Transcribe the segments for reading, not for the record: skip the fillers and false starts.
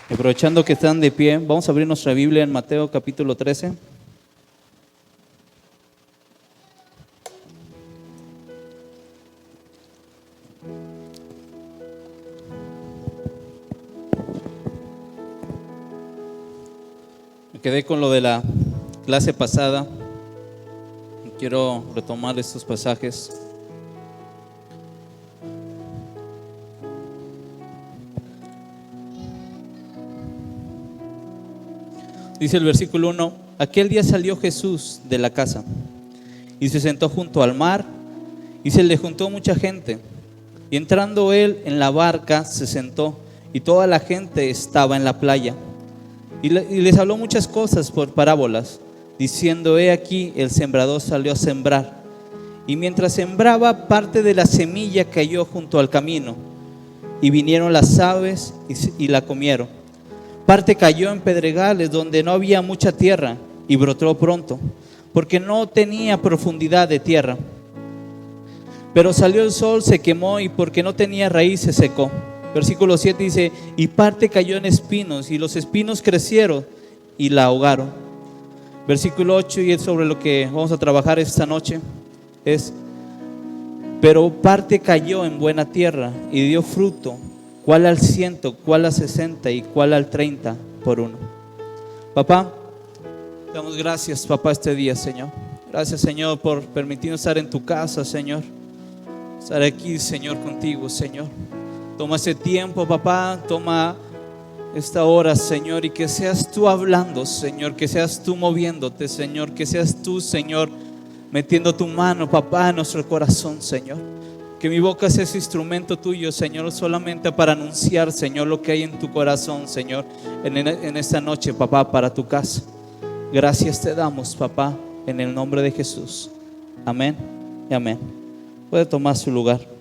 Aprovechando que están de pie, vamos a abrir nuestra Biblia en Mateo capítulo 13. Me quedé con lo de la clase pasada. Quiero retomar estos pasajes. Dice el versículo 1: aquel día salió Jesús de la casa y se sentó junto al mar, y se le juntó mucha gente. Y entrando él en la barca, se sentó, y toda la gente estaba en la playa. Y les habló muchas cosas por parábolas, diciendo: he aquí, el sembrador salió a sembrar. Y mientras sembraba, parte de la semilla cayó junto al camino, y vinieron las aves y la comieron. Parte cayó en pedregales donde no había mucha tierra, y brotó pronto, porque no tenía profundidad de tierra. Pero salió el sol, se quemó, y porque no tenía raíz se secó. Versículo 7 dice: y parte cayó en espinos, y los espinos crecieron y la ahogaron. Versículo 8, y es sobre lo que vamos a trabajar esta noche, es: pero parte cayó en buena tierra y dio fruto, cuál al 100, cuál al 60 y cuál al 30 por uno. Papá, te damos gracias, papá, este día, Señor. Gracias, Señor, por permitirnos estar en tu casa, Señor. Estar aquí, Señor, contigo, Señor. Toma ese tiempo, papá, toma esta hora, Señor, y que seas tú hablando, Señor, que seas tú moviéndote, Señor, que seas tú, Señor, metiendo tu mano, papá, en nuestro corazón, Señor. Que mi boca sea ese instrumento tuyo, Señor, solamente para anunciar, Señor, lo que hay en tu corazón, Señor, en esta noche, papá, para tu casa. Gracias te damos, papá, en el nombre de Jesús. Amén y amén. Puede tomar su lugar.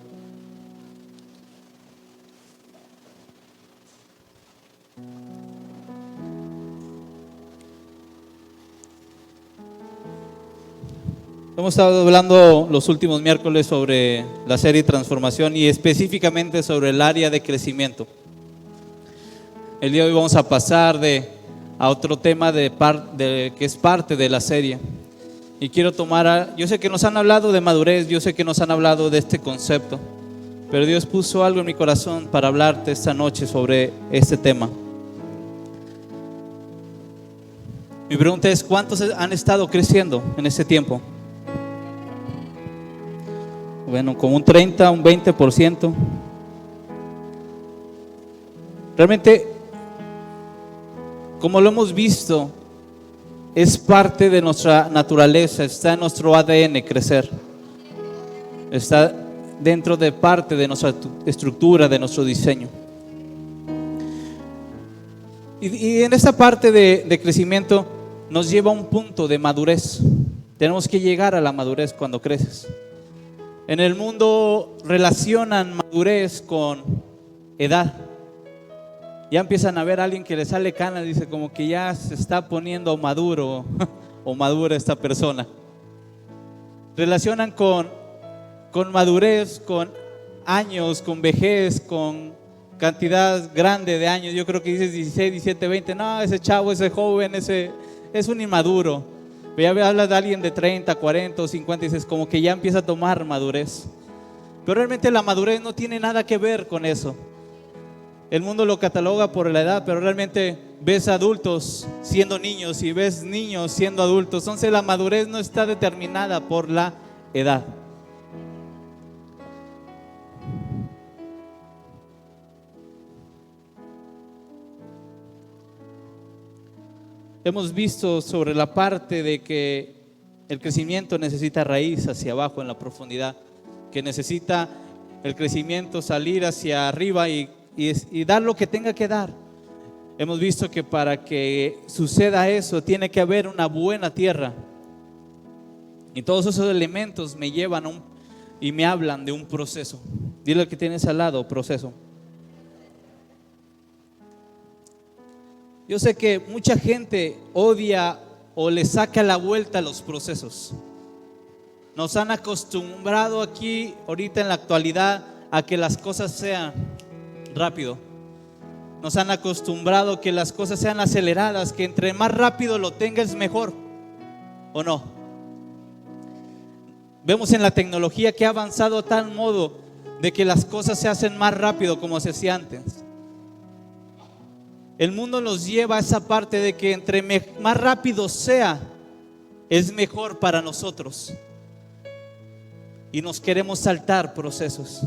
Hemos estado hablando los últimos miércoles sobre la serie Transformación y específicamente sobre el área de crecimiento. El día de hoy vamos a pasar a otro tema que es parte de la serie. Y quiero yo sé que nos han hablado de madurez, yo sé que nos han hablado de este concepto, pero Dios puso algo en mi corazón para hablarte esta noche sobre este tema. Mi pregunta es: ¿cuántos han estado creciendo en este tiempo? Bueno, como un 30, un 20%. Realmente, como lo hemos visto, es parte de nuestra naturaleza, está en nuestro ADN crecer. Está dentro de parte de nuestra estructura, de nuestro diseño. Y en esta parte de crecimiento nos lleva a un punto de madurez. Tenemos que llegar a la madurez cuando creces. En el mundo relacionan madurez con edad. Ya empiezan a ver a alguien que le sale cana, dice como que ya se está poniendo maduro o madura esta persona. Relacionan con madurez, con años, con vejez, con cantidad grande de años. Yo creo que dices 16, 17, 20. No, ese chavo, ese joven, ese es un inmaduro. Ya hablas de alguien de 30, 40 o 50 y dices como que ya empieza a tomar madurez. Pero realmente la madurez no tiene nada que ver con eso. El mundo lo cataloga por la edad, pero realmente ves adultos siendo niños y ves niños siendo adultos. Entonces la madurez no está determinada por la edad. Hemos visto sobre la parte de que el crecimiento necesita raíz hacia abajo en la profundidad, que necesita el crecimiento salir hacia arriba y dar lo que tenga que dar. Hemos visto que para que suceda eso tiene que haber una buena tierra. Y todos esos elementos me llevan y me hablan de un proceso. Dile al que tienes al lado: proceso. Yo sé que mucha gente odia o le saca la vuelta a los procesos. Nos han acostumbrado aquí, ahorita en la actualidad, a que las cosas sean rápido. nos han acostumbrado que las cosas sean aceleradas, que entre más rápido lo tengas mejor, ¿o no? Vemos en la tecnología que ha avanzado a tal modo de que las cosas se hacen más rápido como se hacía antes. El mundo nos lleva a esa parte de que entre más rápido sea, es mejor para nosotros. Y nos queremos saltar procesos.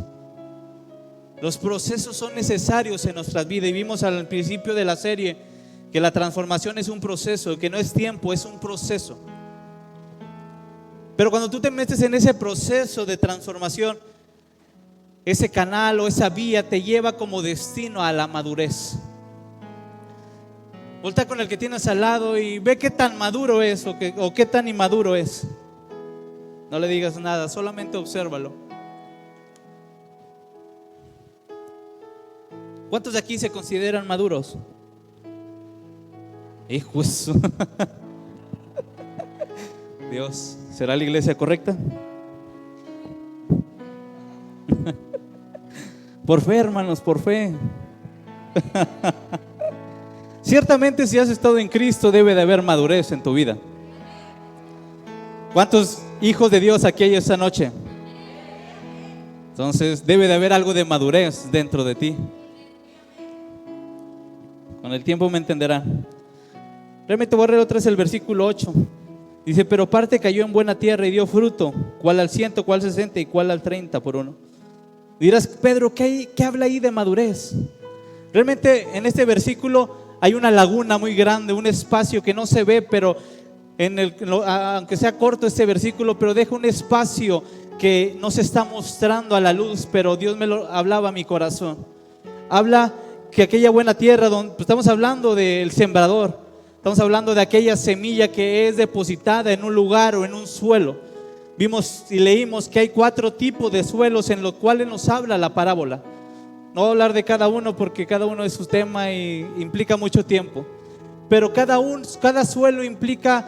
Los procesos son necesarios en nuestras vidas. Y vimos al principio de la serie que la transformación es un proceso, que no es tiempo, es un proceso. Pero cuando tú te metes en ese proceso de transformación, ese canal o esa vía te lleva como destino a la madurez. Voltea con el que tienes al lado y ve qué tan maduro es o qué tan inmaduro es. No le digas nada, solamente obsérvalo. ¿Cuántos de aquí se consideran maduros? Hijo eso. Dios, ¿será la iglesia correcta? Por fe, hermanos, por fe. Ciertamente, si has estado en Cristo, debe de haber madurez en tu vida. ¿Cuántos hijos de Dios aquí hay esta noche? Entonces debe de haber algo de madurez dentro de ti. Con el tiempo me entenderán. Realmente voy a leer otra vez el versículo 8. Dice: pero parte cayó en buena tierra y dio fruto, cuál al 100, cuál 60 y cuál al 30 por uno. Dirás: Pedro, ¿qué habla ahí de madurez? Realmente en este versículo hay una laguna muy grande, un espacio que no se ve, pero aunque sea corto este versículo, pero deja un espacio que no se está mostrando a la luz, pero Dios me lo hablaba a mi corazón. Habla que aquella buena tierra, donde estamos hablando del sembrador, estamos hablando de aquella semilla que es depositada en un lugar o en un suelo. Vimos y leímos que hay 4 tipos de suelos en los cuales nos habla la parábola. No voy a hablar de cada uno porque cada uno es su tema y implica mucho tiempo. Pero cada suelo implica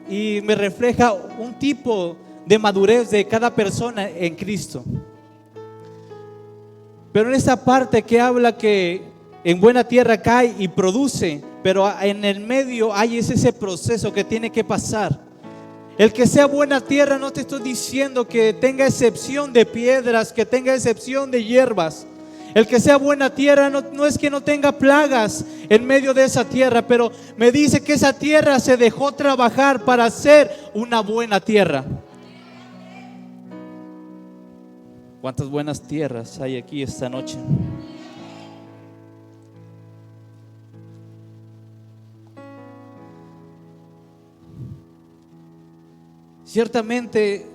y me refleja un tipo de madurez de cada persona en Cristo. Pero en esta parte que habla que en buena tierra cae y produce, pero en el medio hay ese proceso que tiene que pasar. El que sea buena tierra, no te estoy diciendo que tenga excepción de piedras, que tenga excepción de hierbas. El que sea buena tierra no es que no tenga plagas en medio de esa tierra, pero me dice que esa tierra se dejó trabajar para ser una buena tierra. ¿Cuántas buenas tierras hay aquí esta noche? Ciertamente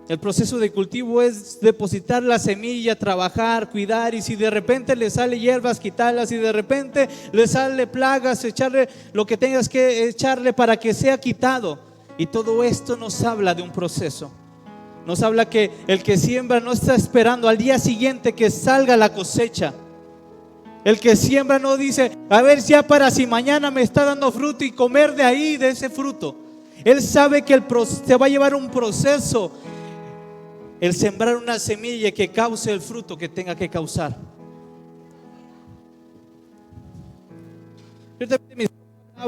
el proceso de cultivo es depositar la semilla, trabajar, cuidar, y si de repente le sale hierbas, quitarlas, y de repente le sale plagas, echarle lo que tengas que echarle para que sea quitado. Y todo esto nos habla de un proceso. Nos habla que el que siembra no está esperando al día siguiente que salga la cosecha. El que siembra no dice: a ver ya para si mañana me está dando fruto y comer de ahí, de ese fruto. Él sabe que te va a llevar un proceso el sembrar una semilla que cause el fruto que tenga que causar.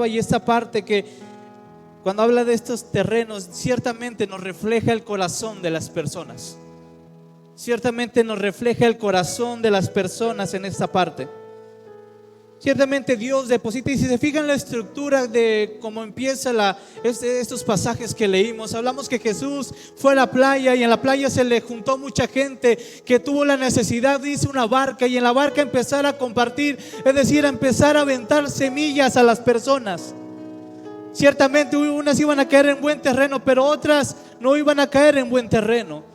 Y esta parte que cuando habla de estos terrenos, ciertamente nos refleja el corazón de las personas. Ciertamente nos refleja el corazón de las personas en esta parte. Ciertamente Dios deposita, y si se fijan la estructura de cómo empieza estos pasajes que leímos, hablamos que Jesús fue a la playa y en la playa se le juntó mucha gente que tuvo la necesidad de irse a una barca y en la barca empezar a compartir, es decir, a empezar a aventar semillas a las personas. Ciertamente unas iban a caer en buen terreno, pero otras no iban a caer en buen terreno.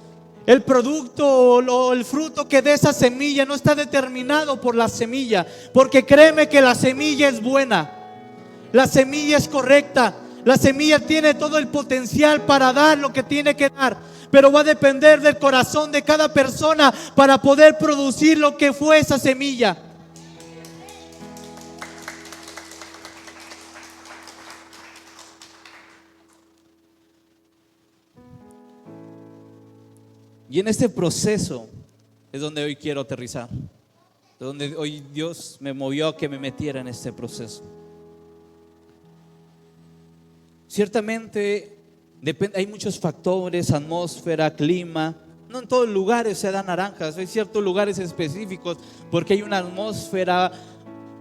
El producto o el fruto que dé esa semilla no está determinado por la semilla, porque créeme que la semilla es buena, la semilla es correcta, la semilla tiene todo el potencial para dar lo que tiene que dar, pero va a depender del corazón de cada persona para poder producir lo que fue esa semilla. Y en este proceso es donde hoy quiero aterrizar. donde hoy Dios me movió a que me metiera en este proceso. Ciertamente hay muchos factores, atmósfera, clima. No en todos lugares se dan naranjas, hay ciertos lugares específicos porque hay una atmósfera,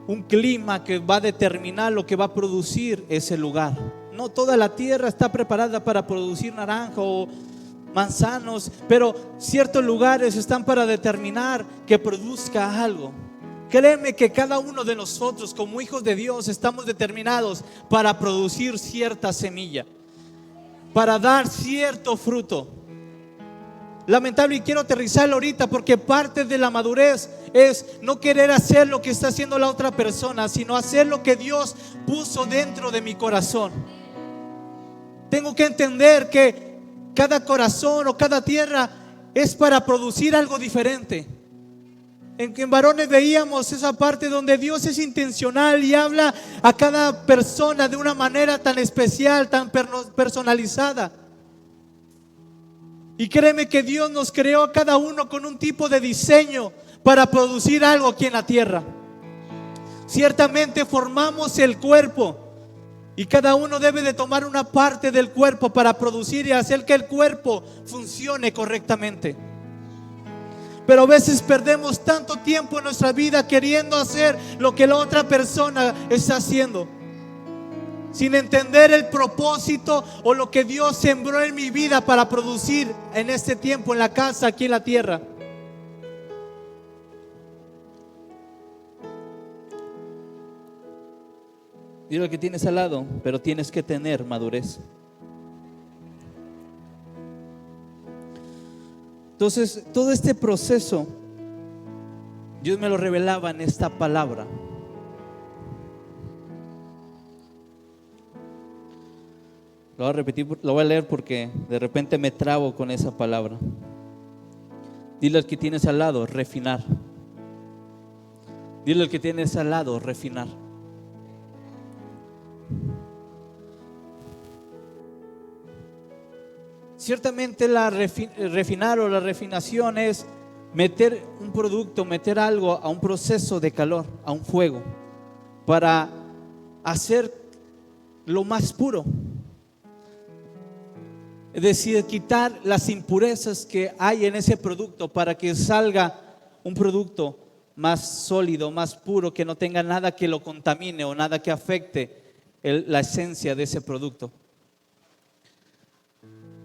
un clima que va a determinar lo que va a producir ese lugar. No toda la tierra está preparada para producir naranja o manzanos, pero ciertos lugares están para determinar que produzca algo. Créeme que cada uno de nosotros como hijos de Dios estamos determinados para producir cierta semilla, para dar cierto fruto. Lamentable, y quiero aterrizarlo ahorita porque parte de la madurez es no querer hacer lo que está haciendo la otra persona, sino hacer lo que Dios puso dentro de mi corazón. Tengo que entender que cada corazón o cada tierra es para producir algo diferente. En varones veíamos esa parte donde Dios es intencional y habla a cada persona de una manera tan especial, tan personalizada. Y créeme que Dios nos creó a cada uno con un tipo de diseño para producir algo aquí en la tierra. Ciertamente formamos el cuerpo y cada uno debe de tomar una parte del cuerpo para producir y hacer que el cuerpo funcione correctamente. Pero a veces perdemos tanto tiempo en nuestra vida queriendo hacer lo que la otra persona está haciendo, sin entender el propósito o lo que Dios sembró en mi vida para producir en este tiempo en la casa, aquí en la tierra. Dile lo que tienes al lado, pero tienes que tener madurez. Entonces, todo este proceso, Dios me lo revelaba en esta palabra. Lo voy a repetir, lo voy a leer porque de repente me trabo con esa palabra. Dile al que tienes al lado, refinar. Dile al que tienes al lado, refinar. Ciertamente refinar o la refinación es meter un producto, meter algo a un proceso de calor, a un fuego, para hacer lo más puro. Es decir, quitar las impurezas que hay en ese producto para que salga un producto más sólido, más puro, que no tenga nada que lo contamine o nada que afecte la esencia de ese producto.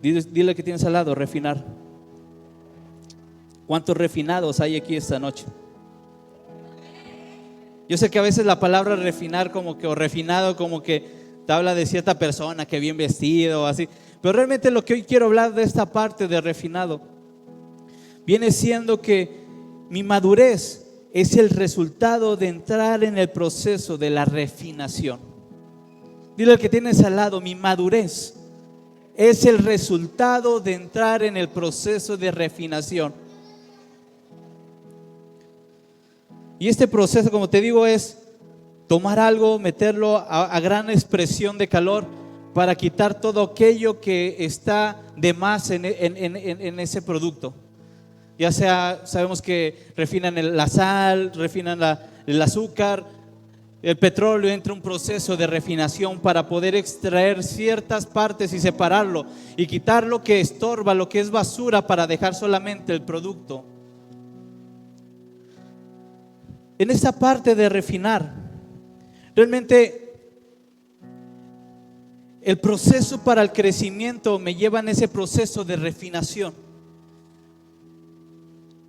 Dile que tienes al lado, refinar. ¿Cuántos refinados hay aquí esta noche? Yo sé que a veces la palabra refinar como que, o refinado como que te habla de cierta persona que bien vestido o así, pero realmente lo que hoy quiero hablar de esta parte de refinado viene siendo que mi madurez es el resultado de entrar en el proceso de la refinación. Dile al que tienes al lado, mi madurez es el resultado de entrar en el proceso de refinación. Y este proceso, como te digo, es tomar algo, meterlo a gran expresión de calor para quitar todo aquello que está de más en ese producto. Ya sea, sabemos que refinan la sal, refinan el azúcar, el petróleo, entra un proceso de refinación para poder extraer ciertas partes y separarlo y quitar lo que estorba, lo que es basura, para dejar solamente el producto. En esta parte de refinar, realmente el proceso para el crecimiento me lleva en ese proceso de refinación.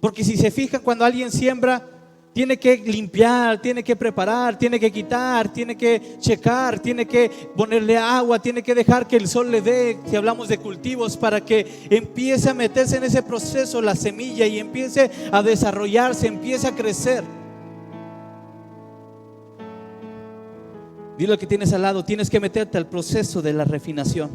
Porque si se fijan, cuando alguien siembra, tiene que limpiar, tiene que preparar, tiene que quitar, tiene que checar, tiene que ponerle agua, tiene que dejar que el sol le dé, si hablamos de cultivos, para que empiece a meterse en ese proceso la semilla y empiece a desarrollarse, empiece a crecer. Dile al que tienes al lado, tienes que meterte al proceso de la refinación.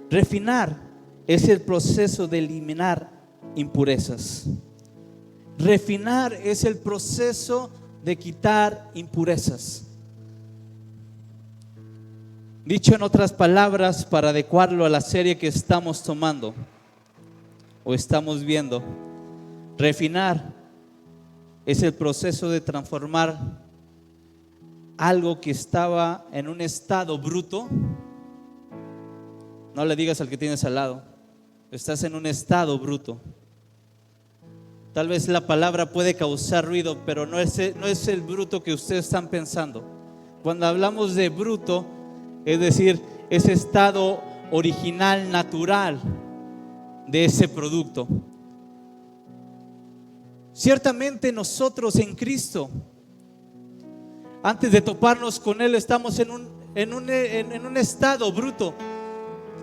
Refinar es el proceso de eliminar impurezas. Refinar es el proceso de quitar impurezas. Dicho en otras palabras, para adecuarlo a la serie que estamos tomando, o estamos viendo, refinar es el proceso de transformar algo que estaba en un estado bruto. No le digas al que tienes al lado, estás en un estado bruto. Tal vez la palabra puede causar ruido, pero no es el bruto que ustedes están pensando. Cuando hablamos de bruto, es decir, ese estado original, natural de ese producto. Ciertamente nosotros en Cristo, antes de toparnos con Él, estamos en un estado bruto.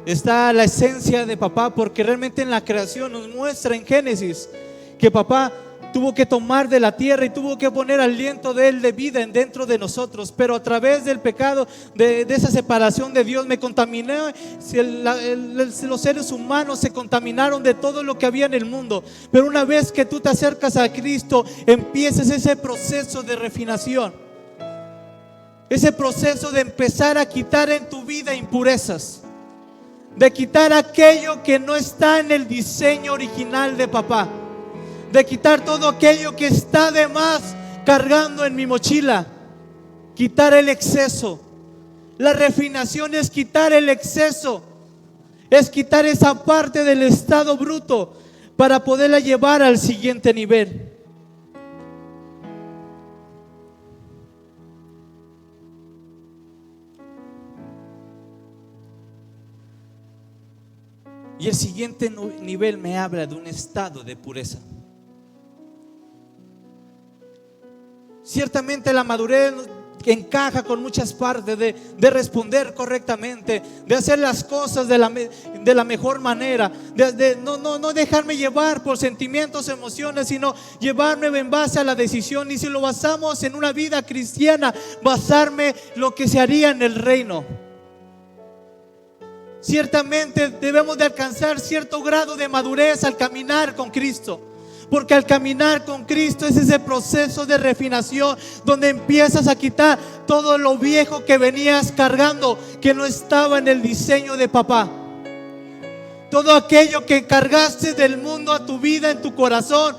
Está la esencia de papá, porque realmente en la creación nos muestra en Génesis que papá tuvo que tomar de la tierra y tuvo que poner aliento de Él de vida dentro de nosotros. Pero a través del pecado, de esa separación de Dios, me contaminé. Los seres humanos se contaminaron de todo lo que había en el mundo. Pero una vez que tú te acercas a Cristo, empiezas ese proceso de refinación, ese proceso de empezar a quitar en tu vida impurezas, de quitar aquello que no está en el diseño original de papá, de quitar todo aquello que está de más cargando en mi mochila, quitar el exceso. La refinación es quitar el exceso, es quitar esa parte del estado bruto para poderla llevar al siguiente nivel. Y el siguiente nivel me habla de un estado de pureza. Ciertamente la madurez encaja con muchas partes de responder correctamente, de hacer las cosas de la mejor manera, de no dejarme llevar por sentimientos, emociones, sino llevarme en base a la decisión. Y si lo basamos en una vida cristiana, basarme lo que se haría en el reino. Ciertamente debemos de alcanzar cierto grado de madurez al caminar con Cristo, porque al caminar con Cristo es ese proceso de refinación donde empiezas a quitar todo lo viejo que venías cargando, que no estaba en el diseño de papá. Todo aquello que cargaste del mundo a tu vida, en tu corazón,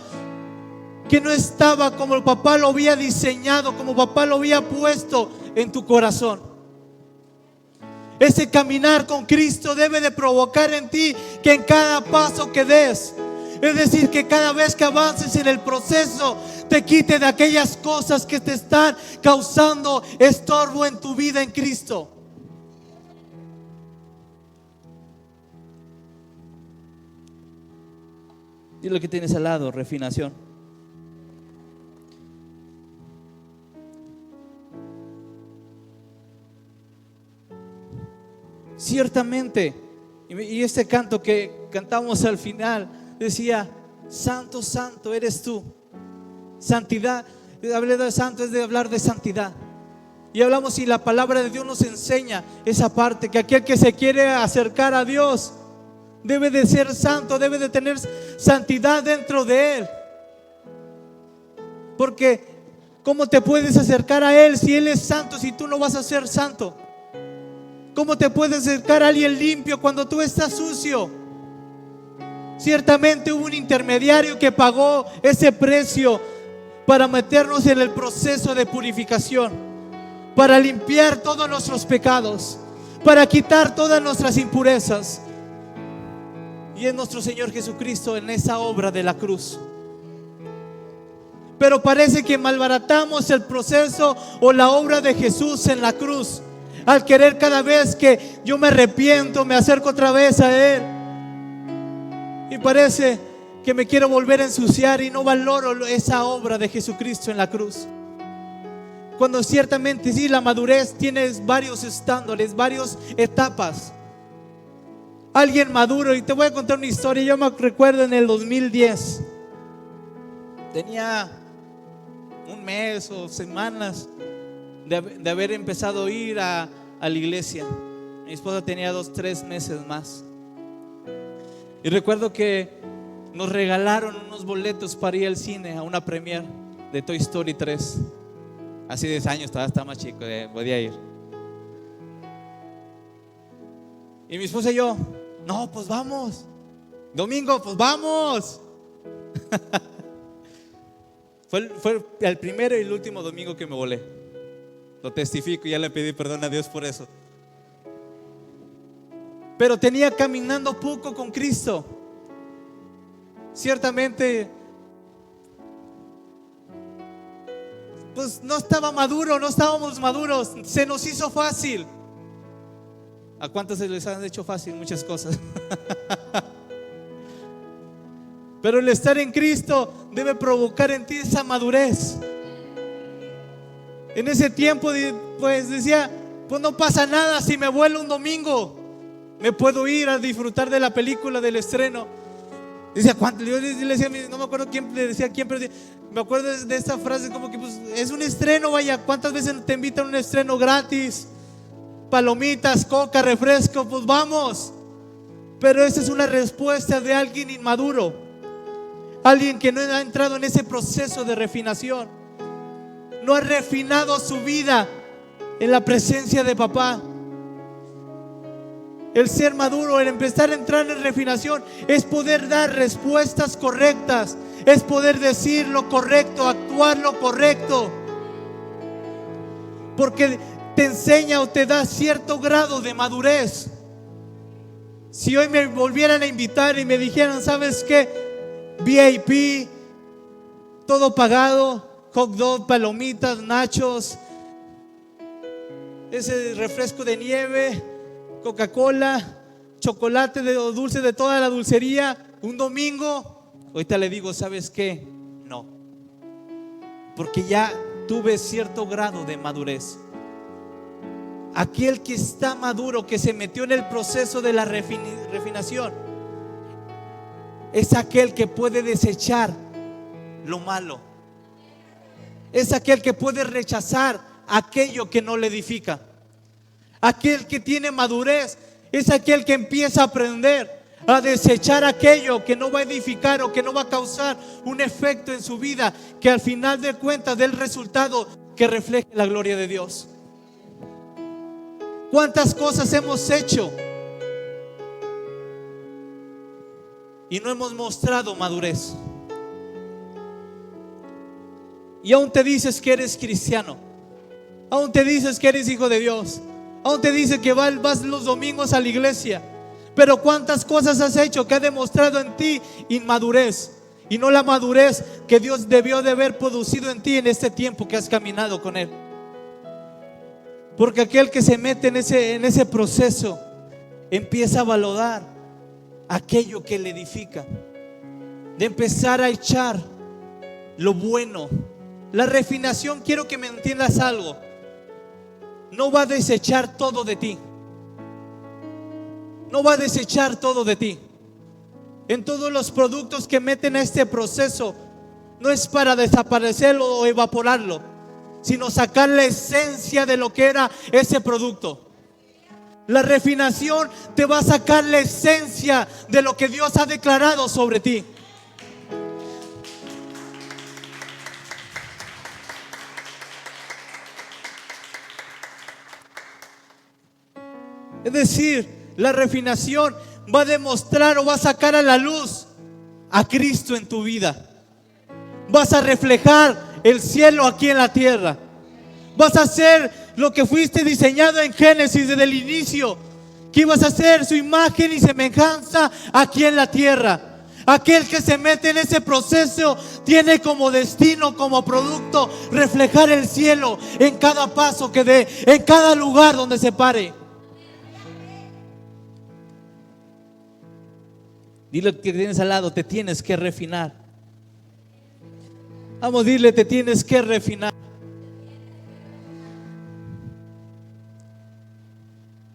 que no estaba como papá lo había diseñado, como papá lo había puesto en tu corazón. Ese caminar con Cristo debe de provocar en ti que en cada paso que des, es decir, que cada vez que avances en el proceso, te quite de aquellas cosas que te están causando estorbo en tu vida en Cristo. Y lo que tienes al lado, refinación. Ciertamente, y este canto que cantamos al final decía: santo, santo eres tú. Santidad, hablar de santo es de hablar de santidad. Y hablamos, y la palabra de Dios nos enseña esa parte, que aquel que se quiere acercar a Dios debe de ser santo, debe de tener santidad dentro de él. Porque ¿cómo te puedes acercar a Él si Él es santo, si tú no vas a ser santo? ¿Cómo te puedes acercar a alguien limpio cuando tú estás sucio? Ciertamente hubo un intermediario que pagó ese precio para meternos en el proceso de purificación, para limpiar todos nuestros pecados, para quitar todas nuestras impurezas. Y es nuestro Señor Jesucristo en esa obra de la cruz. Pero parece que malbaratamos el proceso o la obra de Jesús en la cruz, al querer cada vez que yo me arrepiento, me acerco otra vez a Él, y parece que me quiero volver a ensuciar y no valoro esa obra de Jesucristo en la cruz. Cuando ciertamente sí, la madurez tiene varios estándares, varias etapas. Alguien maduro, y te voy a contar una historia. Yo me recuerdo en el 2010, tenía un mes o semanas de haber empezado a ir a la iglesia. Mi esposa tenía 2-3 meses más. Y recuerdo que nos regalaron unos boletos para ir al cine, a una premiere de Toy Story 3. Hace 10 años, estaba más chico, podía ir. Y mi esposa y yo, no, pues vamos. Domingo, pues vamos. Fue el primero y el último domingo que me volé. Lo testifico y ya le pedí perdón a Dios por eso. Pero tenía caminando poco con Cristo. Ciertamente, pues no estaba maduro, no estábamos maduros. Se nos hizo fácil. ¿A cuántos se les han hecho fácil muchas cosas? Pero el estar en Cristo debe provocar en ti esa madurez. En ese tiempo pues decía, pues no pasa nada si me vuelo un domingo, me puedo ir a disfrutar de la película, del estreno. Decía, ¿cuánto? Yo le decía, no me acuerdo quién le decía quién, pero me acuerdo de esta frase como que pues, es un estreno, vaya. ¿Cuántas veces te invitan a un estreno gratis? Palomitas, coca, refresco, pues vamos. Pero esa es una respuesta de alguien inmaduro, alguien que no ha entrado en ese proceso de refinación, no ha refinado su vida en la presencia de papá. El ser maduro, el empezar a entrar en refinación, es poder dar respuestas correctas, es poder decir lo correcto, actuar lo correcto, porque te enseña o te da cierto grado de madurez. Si hoy me volvieran a invitar y me dijeran, ¿sabes qué? VIP, todo pagado, hot dog, palomitas, nachos, ese refresco de nieve, Coca-Cola, chocolate o dulce de toda la dulcería, un domingo, ahorita le digo, ¿sabes qué? No, porque ya tuve cierto grado de madurez. Aquel que está maduro, que se metió en el proceso de la refinación, es aquel que puede desechar lo malo, es aquel que puede rechazar aquello que no le edifica. Aquel que tiene madurez es aquel que empieza a aprender a desechar aquello que no va a edificar o que no va a causar un efecto en su vida, que al final de cuentas dé el resultado que refleje la gloria de Dios. ¿Cuántas cosas hemos hecho y no hemos mostrado madurez? Y aún te dices que eres cristiano, aún te dices que eres hijo de Dios, aún te dices que vas los domingos a la iglesia, pero ¿cuántas cosas has hecho que ha demostrado en ti inmadurez? Y no la madurez que Dios debió de haber producido en ti en este tiempo que has caminado con Él. Porque aquel que se mete en ese proceso empieza a valorar aquello que le edifica, de empezar a echar lo bueno. La refinación, quiero que me entiendas algo, no va a desechar todo de ti. No va a desechar todo de ti. En todos los productos que meten a este proceso, no es para desaparecerlo o evaporarlo, sino sacar la esencia de lo que era ese producto. La refinación te va a sacar la esencia de lo que Dios ha declarado sobre ti. Es decir, la refinación va a demostrar o va a sacar a la luz a Cristo en tu vida. Vas a reflejar el cielo aquí en la tierra. Vas a hacer lo que fuiste diseñado en Génesis desde el inicio, que ibas a hacer su imagen y semejanza aquí en la tierra. Aquel que se mete en ese proceso tiene como destino, como producto, reflejar el cielo en cada paso que dé, en cada lugar donde se pare. Dile que tienes al lado, te tienes que refinar. Vamos, dile, te tienes que refinar.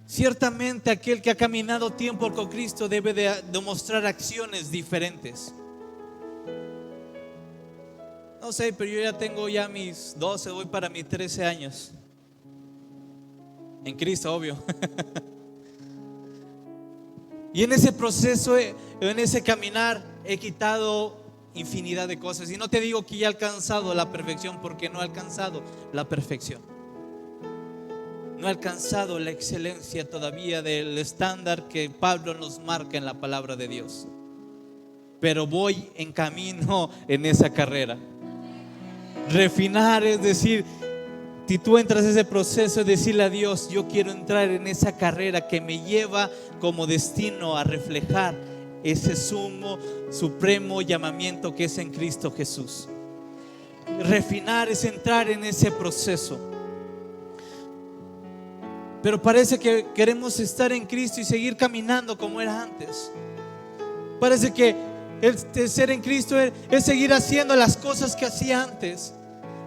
Ciertamente aquel que ha caminado tiempo con Cristo debe de demostrar acciones diferentes. No sé, pero yo ya tengo mis 12, voy para mis 13 años en Cristo, obvio. Y en ese proceso, en ese caminar, he quitado infinidad de cosas. Y no te digo que ya he alcanzado la perfección, porque no he alcanzado la perfección. No he alcanzado la excelencia todavía del estándar que Pablo nos marca en la palabra de Dios. pero voy en camino en esa carrera. Refinar es decir, si tú entras a ese proceso de decirle a Dios: yo quiero entrar en esa carrera que me lleva como destino a reflejar ese sumo, supremo llamamiento que es en Cristo Jesús. Refinar es entrar en ese proceso. Pero parece que queremos estar en Cristo y seguir caminando como era antes. Parece que el ser en Cristo es seguir haciendo las cosas que hacía antes.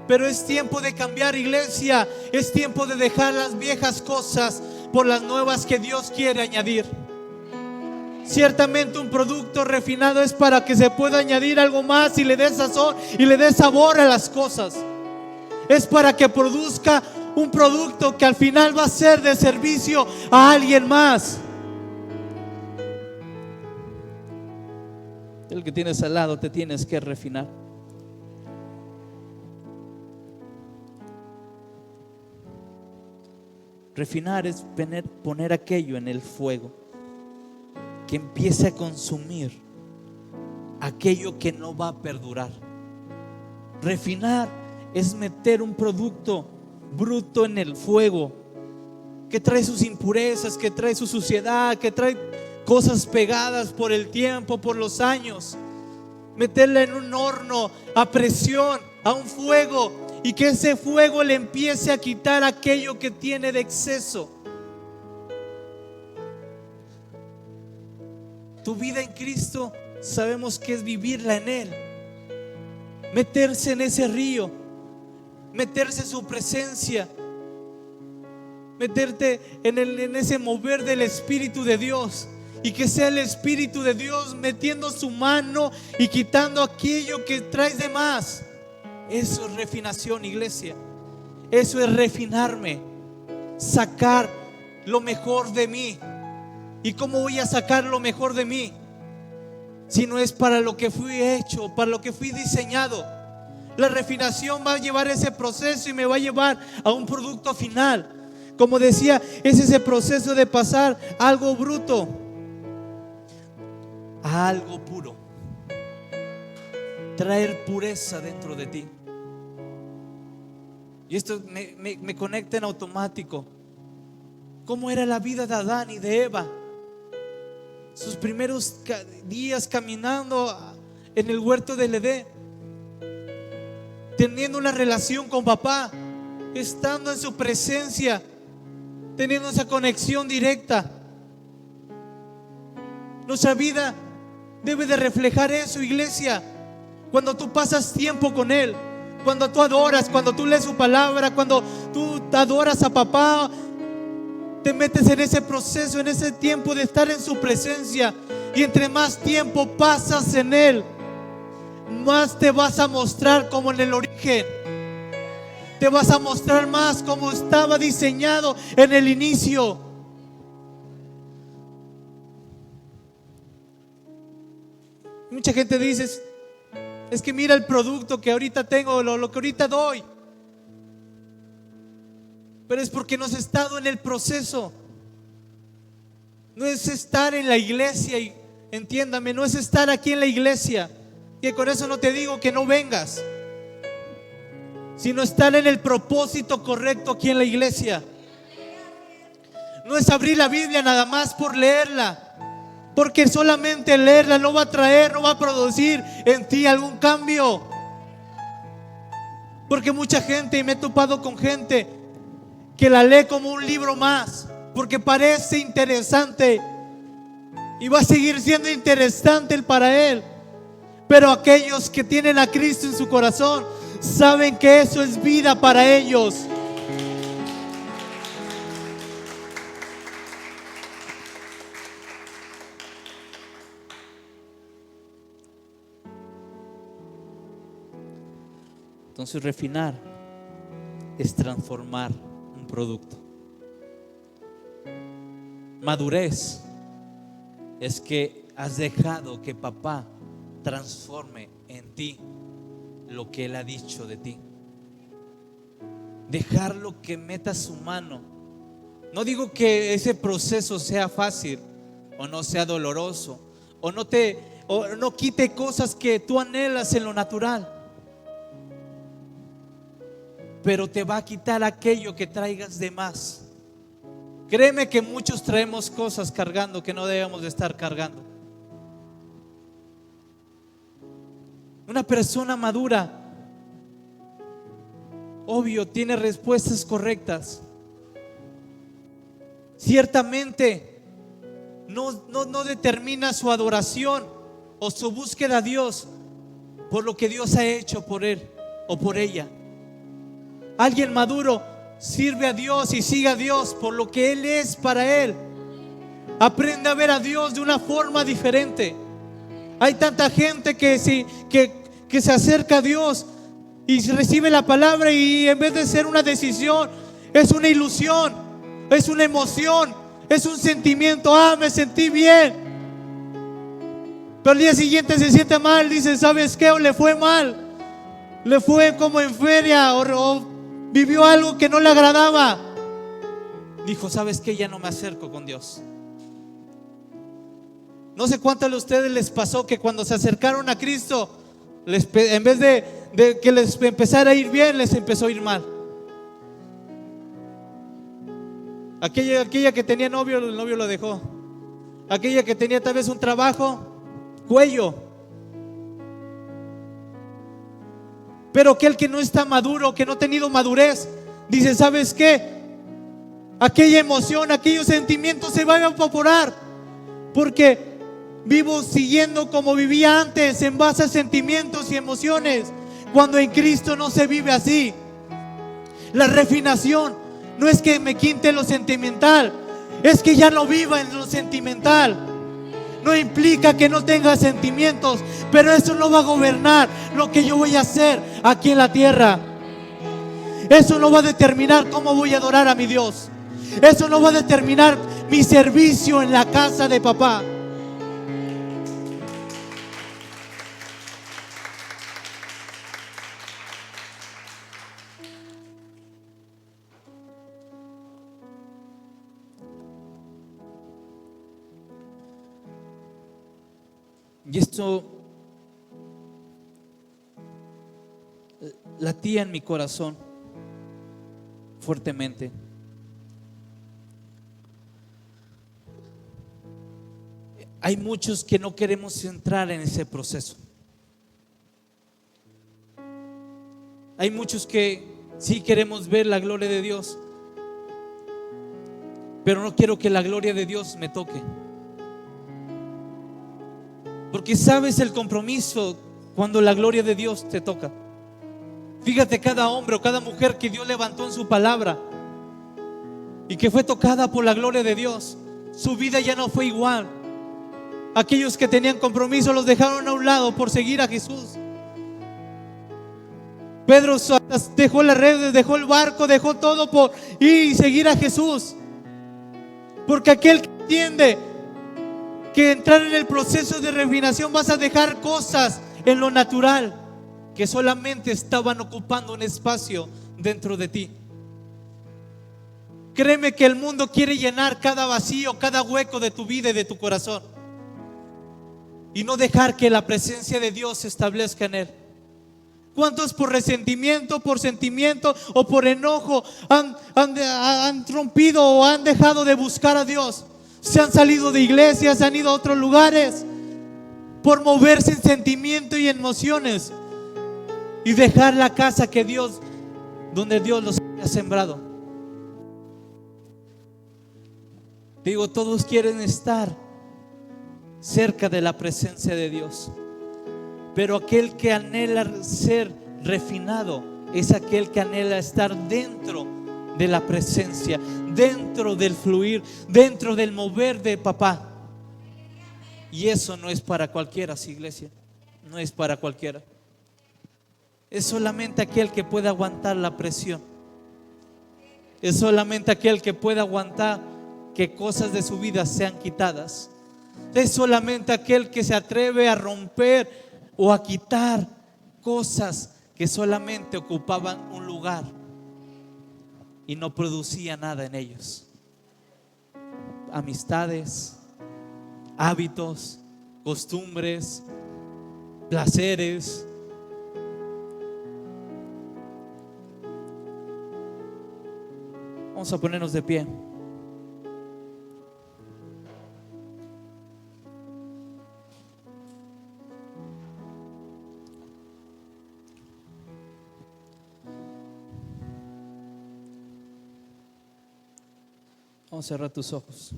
Pero es tiempo de cambiar, iglesia. Es tiempo de dejar las viejas cosas por las nuevas que Dios quiere añadir. Ciertamente un producto refinado es para que se pueda añadir algo más y le dé sazón y le dé sabor a las cosas. Es para que produzca un producto que al final va a ser de servicio a alguien más. El que tienes al lado, te tienes que refinar. Refinar es poner aquello en el fuego que empiece a consumir aquello que no va a perdurar. Refinar es meter un producto bruto en el fuego que trae sus impurezas, que trae su suciedad, que trae cosas pegadas por el tiempo, por los años. Meterla en un horno a presión, a un fuego, y que ese fuego le empiece a quitar aquello que tiene de exceso. Tu vida en Cristo sabemos que es vivirla en Él, meterse en ese río, meterse en su presencia, meterte en ese mover del Espíritu de Dios, y que sea el Espíritu de Dios metiendo su mano y quitando aquello que traes de más. Eso es refinación, iglesia. Eso es refinarme, sacar lo mejor de mí. ¿Y cómo voy a sacar lo mejor de mí si no es para lo que fui hecho, para lo que fui diseñado? La refinación va a llevar ese proceso y me va a llevar a un producto final. Como decía, es ese proceso de pasar algo bruto a algo puro. Traer pureza dentro de ti. Y esto me conecta en automático. ¿Cómo era la vida de Adán y de Eva? Sus primeros días caminando en el huerto del Edén, teniendo una relación con papá, estando en su presencia, teniendo esa conexión directa. Nuestra vida debe de reflejar eso, iglesia. Cuando tú pasas tiempo con Él, cuando tú adoras, cuando tú lees su palabra, cuando tú adoras a papá, te metes en ese proceso, en ese tiempo de estar en su presencia. Y entre más tiempo pasas en Él, más te vas a mostrar como en el origen. Te vas a mostrar más como estaba diseñado en el inicio. Mucha gente dice: es que mira el producto que ahorita tengo, lo que ahorita doy. Pero es porque no has estado en el proceso. No es estar en la iglesia, y entiéndame, no es estar aquí en la iglesia. Y con eso no te digo que no vengas, sino estar en el propósito correcto aquí en la iglesia. No es abrir la Biblia nada más por leerla, porque solamente leerla no va a traer, no va a producir en ti algún cambio. Porque mucha gente, y me he topado con gente que la lee como un libro más, porque parece interesante y va a seguir siendo interesante para él. Pero aquellos que tienen a Cristo en su corazón saben que eso es vida para ellos. Entonces, refinar es transformar un producto. Madurez es que has dejado que papá transforme en ti lo que Él ha dicho de ti. Dejarlo que meta su mano. No digo que ese proceso sea fácil o no sea doloroso o no te o no quite cosas que tú anhelas en lo natural, pero te va a quitar aquello que traigas de más. Créeme que muchos traemos cosas cargando que no debemos de estar cargando. Una persona madura, obvio, tiene respuestas correctas. Ciertamente no determina su adoración o su búsqueda a Dios por lo que Dios ha hecho por él o por ella. Alguien maduro sirve a Dios y sigue a Dios por lo que Él es para él. Aprende a ver a Dios de una forma diferente. Hay tanta gente que se acerca a Dios y recibe la palabra, y en vez de ser una decisión, es una ilusión, es una emoción, es un sentimiento. Me sentí bien, pero al día siguiente se siente mal. Dice, ¿sabes qué? O le fue mal, le fue como en feria, o vivió algo que no le agradaba. Dijo, ¿sabes qué? Ya no me acerco con Dios. No sé cuántos de ustedes les pasó que cuando se acercaron a Cristo, en vez de que les empezara a ir bien, les empezó a ir mal. Aquella que tenía novio, el novio lo dejó. Aquella que tenía tal vez un trabajo, cuello. Pero aquel que no está maduro, que no ha tenido madurez, dice, ¿sabes qué? Aquella emoción, aquellos sentimientos se van a evaporar, porque vivo siguiendo como vivía antes, en base a sentimientos y emociones, cuando en Cristo no se vive así. La refinación no es que me quite lo sentimental, es que ya no viva en lo sentimental. No implica que no tenga sentimientos, pero eso no va a gobernar lo que yo voy a hacer aquí en la tierra. Eso no va a determinar cómo voy a adorar a mi Dios. Eso no va a determinar mi servicio en la casa de papá. Y esto latía en mi corazón fuertemente. Hay muchos que no queremos entrar en ese proceso. Hay muchos que sí queremos ver la gloria de Dios, pero no quiero que la gloria de Dios me toque. Porque sabes el compromiso cuando la gloria de Dios te toca. Fíjate, cada hombre o cada mujer que Dios levantó en su palabra y que fue tocada por la gloria de Dios, su vida ya no fue igual. Aquellos que tenían compromiso los dejaron a un lado por seguir a Jesús. Pedro dejó las redes, dejó el barco, dejó todo por ir y seguir a Jesús. Porque aquel que entiende que entrar en el proceso de refinación, vas a dejar cosas en lo natural que solamente estaban ocupando un espacio dentro de ti. Créeme que el mundo quiere llenar cada vacío, cada hueco de tu vida y de tu corazón, y no dejar que la presencia de Dios se establezca en él. ¿Cuántos por resentimiento, por sentimiento o por enojo han rompido o han dejado de buscar a Dios? Se han salido de iglesias, se han ido a otros lugares por moverse en sentimiento y emociones y dejar la casa que Dios, donde Dios los ha sembrado. Digo, todos quieren estar cerca de la presencia de Dios, pero aquel que anhela ser refinado es aquel que anhela estar dentro de la presencia, dentro del fluir, dentro del mover de papá. Y eso no es para cualquiera, iglesia. No es para cualquiera. Es solamente aquel que puede aguantar la presión. Es solamente aquel que puede aguantar que cosas de su vida sean quitadas. Es solamente aquel que se atreve a romper o a quitar cosas que solamente ocupaban un lugar y no producía nada en ellos. Amistades, hábitos, costumbres, placeres. Vamos a ponernos de pie. Vamos a cerrar tus ojos.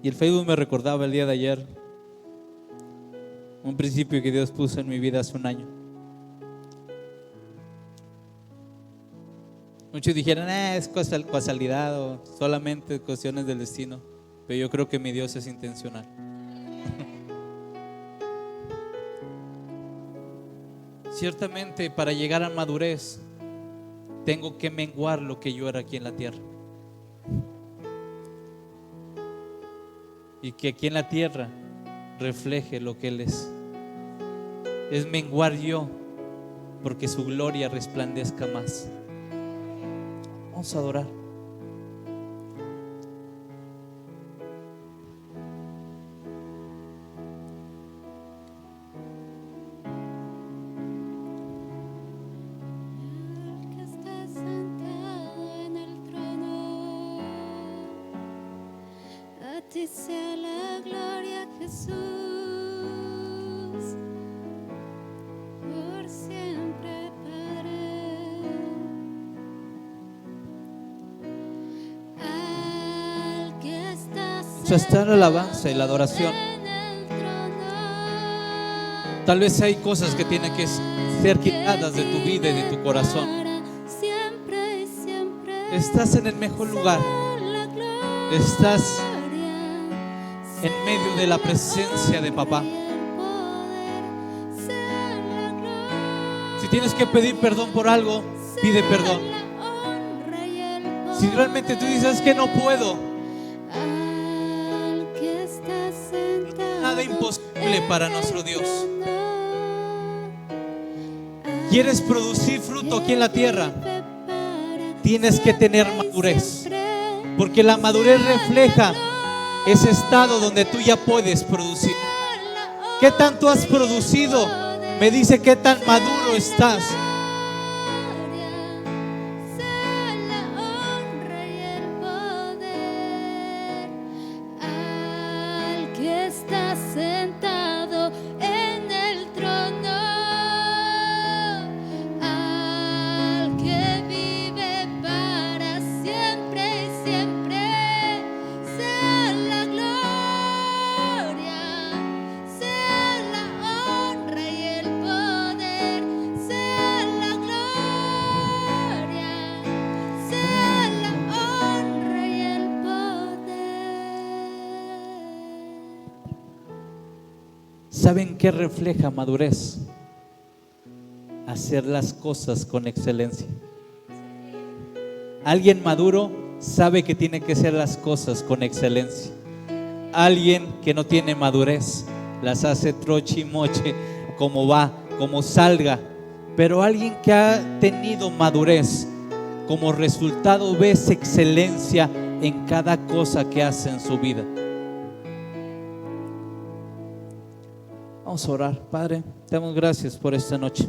Y el Facebook me recordaba el día de ayer un principio que Dios puso en mi vida hace un año. Muchos dijeron, es casualidad o solamente cuestiones del destino. Pero yo creo que mi Dios es intencional. Ciertamente, para llegar a madurez, tengo que menguar lo que yo era aquí en la tierra. Y que aquí en la tierra refleje lo que Él es. Es menguar yo, porque su gloria resplandezca más. Vamos a adorar. El que está sentado en el trono, a ti sea la gloria, Jesús, por siempre, Padre. Al que está Vamos a estar en la alabanza y la adoración. en el trono, Tal vez hay cosas que tienen que ser quitadas de tu vida y de tu corazón. siempre y siempre. Estás en el mejor lugar. La gloria, Estás en medio de la presencia de papá. Si tienes que pedir perdón por algo, pide perdón. Si realmente tú dices que no puedo, nada imposible para nuestro Dios. ¿Quieres producir fruto aquí en la tierra? Tienes que tener madurez, porque la madurez refleja ese estado donde tú ya puedes producir. ¿Qué tanto has producido? Me dice qué tan maduro estás. Al que está sentado en el trono, al que vive para siempre y siempre, sea la gloria, sea la honra y el poder, sea la gloria, sea la honra y el poder. ¿Saben qué refleja madurez? Hacer las cosas con excelencia. Alguien maduro sabe que tiene que hacer las cosas con excelencia. Alguien que no tiene madurez las hace troche y moche, como va, como salga. Pero alguien que ha tenido madurez, como resultado ves excelencia en cada cosa que hace en su vida. Vamos a orar. Padre, te damos gracias por esta noche.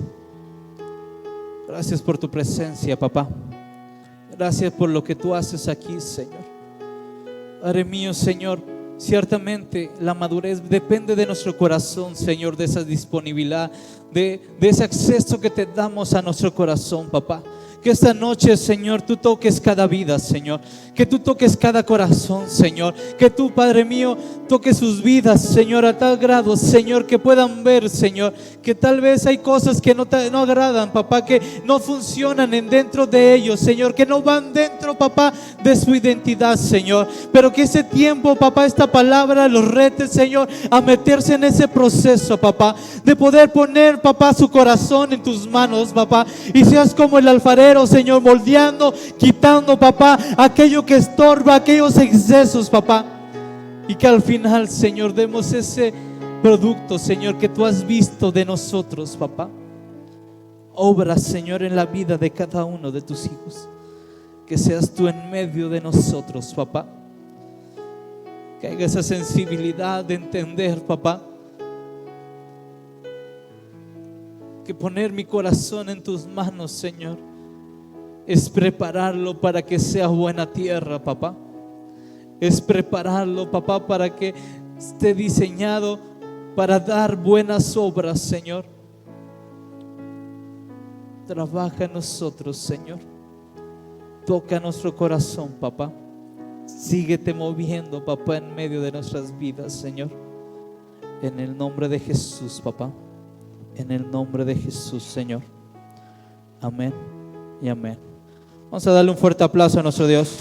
Gracias por tu presencia, papá. Gracias por lo que tú haces aquí, Señor. Padre mío, Señor, ciertamente la madurez depende de nuestro corazón, Señor, de esa disponibilidad, de ese acceso que te damos a nuestro corazón, papá. Que esta noche, Señor, tú toques cada vida, Señor. Que tú toques cada corazón, Señor. Que tú, Padre mío, toques sus vidas, Señor, a tal grado, Señor, que puedan ver, Señor, que tal vez hay cosas que no agradan, papá, que no funcionan dentro de ellos, Señor, que no van dentro, papá, de su identidad, Señor. Pero que ese tiempo, papá, esta palabra los rete, Señor, a meterse en ese proceso, papá, de poder poner, papá, su corazón en tus manos, papá, y seas como el alfarero, Señor, moldeando, quitando, papá, aquello que estorba, aquellos excesos, papá. y que al final, Señor, demos ese producto, Señor, que tú has visto de nosotros, papá. Obra, Señor, en la vida de cada uno de tus hijos. Que seas tú en medio de nosotros, papá. Que haya esa sensibilidad de entender, papá, que poner mi corazón en tus manos, Señor, es prepararlo para que sea buena tierra, papá. Es prepararlo, papá, para que esté diseñado para dar buenas obras, Señor. Trabaja en nosotros, Señor. Toca nuestro corazón, papá. Síguete moviendo, papá, en medio de nuestras vidas, Señor. En el nombre de Jesús, papá. En el nombre de Jesús, Señor. Amén y amén. Vamos a darle un fuerte aplauso a nuestro Dios.